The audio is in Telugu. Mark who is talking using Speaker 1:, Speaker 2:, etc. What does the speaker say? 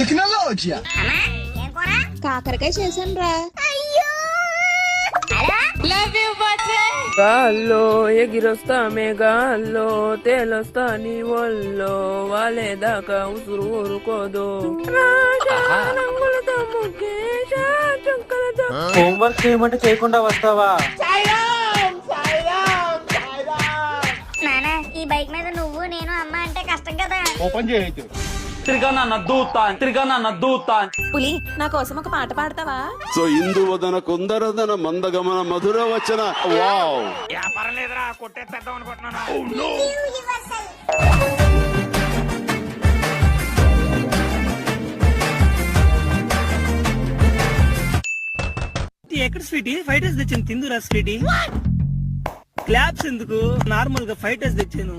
Speaker 1: టెక్నాలజీ
Speaker 2: కాకరకాయ చేశాను రా.
Speaker 3: గాల్లో ఎగిరొస్తామే గాల్లో తేలొస్తా నీ ఒళ్ళో వాలేదాకా ఉసురు ఊరుకోదు రంగులతో ముగ్గేశా చుక్కలతో.
Speaker 4: హోంవర్క్ చేయమంటే చేయకుండా వస్తావా?
Speaker 5: నానా ఈ బైక్ మీద నువ్వు నేను అమ్మ అంటే కష్టం కదా.
Speaker 1: ఓపెన్ చేయొచ్చు.
Speaker 2: పులి నా కోసం ఒక పాట పాడతావా?
Speaker 6: సో ఇందువదన కుందరదన మందగమన మధుర వచన వావ్.
Speaker 7: ఎక్కడ స్వీటీ ఫైటర్స్ తెచ్చాను తిందురా స్వీటీ. క్లాప్స్ ఎందుకు, నార్మల్ గా ఫైటర్స్ తెచ్చాను.